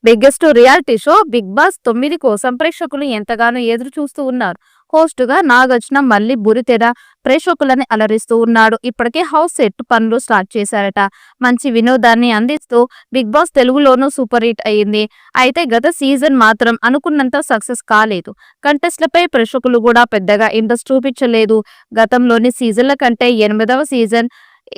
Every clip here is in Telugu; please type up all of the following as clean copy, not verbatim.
Biggest reality show Bigg Boss 9 కోసం ప్రేక్షకులు ఎంతగానో ఎదురు చూస్తూ ఉన్నారు. హోస్టుగా నాగార్జున మళ్ళీ బురితెర ప్రేక్షకులని అలరిస్తూ ఉన్నాడు. ఇప్పటికే హౌస్ సెట్ పనులు స్టార్ట్ చేశారట. మంచి వినోదాన్ని అందిస్తూ బిగ్ బాస్ తెలుగులోనూ సూపర్ హిట్ అయ్యింది. అయితే గత సీజన్ మాత్రం అనుకున్నంత సక్సెస్ కాలేదు. కంటెస్ట్లపై ప్రేక్షకులు కూడా పెద్దగా ఇంట్రెస్ట్ చూపించలేదు. గతంలోని సీజన్ల కంటే 8వ సీజన్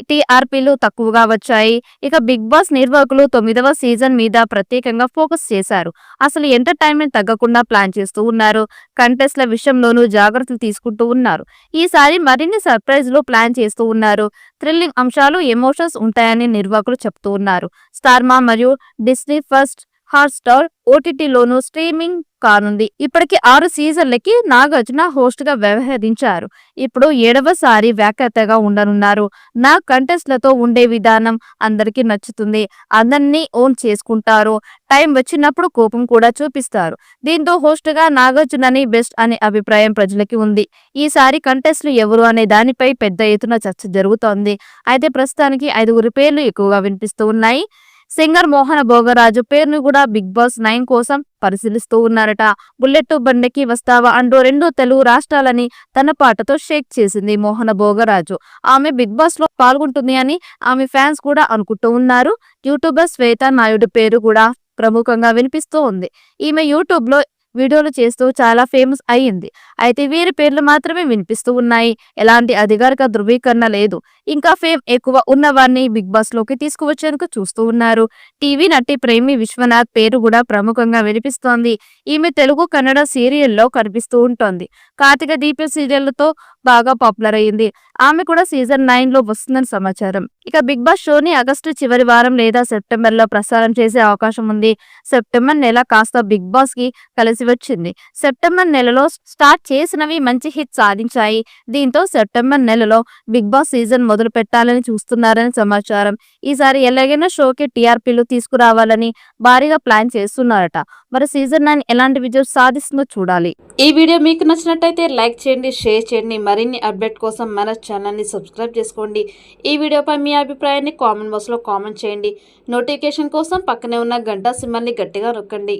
టీఆర్పీలు తక్కువగా వచ్చాయి. ఇక బిగ్ బాస్ నిర్వాహకులు 9వ సీజన్ మీద ప్రత్యేకంగా ఫోకస్ చేశారు. అసలు ఎంటర్టైన్మెంట్ తగ్గకుండా ప్లాన్ చేస్తూ ఉన్నారు. కంటెస్ట్ల విషయంలోనూ జాగ్రత్తలు తీసుకుంటూ ఉన్నారు. ఈసారి మరిన్ని సర్ప్రైజ్లు ప్లాన్ చేస్తూ ఉన్నారు. థ్రిల్లింగ్ అంశాలు, ఎమోషన్స్ ఉంటాయని నిర్వాహకులు చెప్తూ ఉన్నారు. స్టార్మా మరియు డిస్నీ ఫస్ట్ హాట్‌స్టార్ ఓటీటీలోనూ స్ట్రీమింగ్ కానుంది. ఇప్పటికి 6 సీజన్లకి నాగార్జున హోస్ట్ గా వ్యవహరించారు. ఇప్పుడు 7వసారి వ్యాఖ్యాతగా ఉండనున్నారు. నా కంటెస్ట్లతో ఉండే విధానం అందరికీ నచ్చుతుంది. అందరినీ ఓన్ చేసుకుంటారు. టైం వచ్చినప్పుడు కోపం కూడా చూపిస్తారు. దీంతో హోస్ట్ గా నాగార్జునని బెస్ట్ అనే అభిప్రాయం ప్రజలకి ఉంది. ఈసారి కంటెస్ట్లు ఎవరు అనే దానిపై పెద్ద ఎత్తున చర్చ జరుగుతోంది. అయితే ప్రస్తుతానికి 5గురి పేర్లు ఎక్కువగా వినిపిస్తూ ఉన్నాయి. సింగర్ మోహన భోగరాజు పేరును కూడా బిగ్ బాస్ 9 కోసం పరిశీలిస్తూ ఉన్నారట. బుల్లెట్ బండికి వస్తావా అంటూ 2 తెలుగు రాష్ట్రాలని తన పాటతో షేక్ చేసింది మోహన భోగరాజు. ఆమె బిగ్ బాస్ లో పాల్గొంటుంది అని ఆమె ఫ్యాన్స్ కూడా అనుకుంటూ ఉన్నారు. యూట్యూబర్ శ్వేత నాయుడు పేరు కూడా ప్రముఖంగా వినిపిస్తూ ఉంది. ఈమె యూట్యూబ్ లో వీడియోలు చేస్తూ చాలా ఫేమస్ అయ్యింది. అయితే వీరి పేర్లు మాత్రమే వినిపిస్తూ ఉన్నాయి. ఎలాంటి అధికారిక ధృవీకరణ లేదు. ఇంకా ఫేమ్ ఎక్కువ ఉన్నవారిని బిగ్ బాస్ లోకి తీసుకువచ్చేందుకు చూస్తూ ఉన్నారు. టీవీ నటి ప్రేమి విశ్వనాథ్ పేరు కూడా ప్రముఖంగా వినిపిస్తోంది. ఈమె తెలుగు, కన్నడ సీరియల్లో కనిపిస్తూ ఉంటుంది. కార్తీక దీపం సీరియళ్లతో బాగా పాపులర్ అయ్యింది. ఆమె కూడా సీజన్ 9 లో వస్తుందని సమాచారం. ఇక బిగ్ బాస్ షోని ఆగస్టు చివరి వారం లేదా సెప్టెంబర్ లో ప్రసారం చేసే అవకాశం ఉంది. సెప్టెంబర్ నెల కాస్త బిగ్ బాస్ కి కలిసి వచ్చింది. సెప్టెంబర్ నెలలో స్టార్ట్ చేసినవి మంచి హిట్ సాధించాయి. దీంతో సెప్టెంబర్ నెలలో బిగ్ బాస్ సీజన్ మొదలు పెట్టాలని చూస్తున్నారని సమాచారం. ఈసారి ఎలాగైనా షోకి టీఆర్పీలు తీసుకురావాలని భారీగా ప్లాన్ చేస్తున్నారట. మరి సీజన్ 9 ఎలాంటి విజయం సాధిస్తుందో చూడాలి. ఈ వీడియో మీకు నచ్చినట్టయితే లైక్ చేయండి, షేర్ చేయండి. మరిన్ని అప్డేట్ కోసం మన ఛానల్ని సబ్స్క్రైబ్ చేసుకోండి. ఈ వీడియోపై మీ అభిప్రాయాన్ని కామెంట్ బాక్స్లో కామెంట్ చేయండి. నోటిఫికేషన్ కోసం పక్కనే ఉన్న గంట సింబల్ని గట్టిగా నొక్కండి.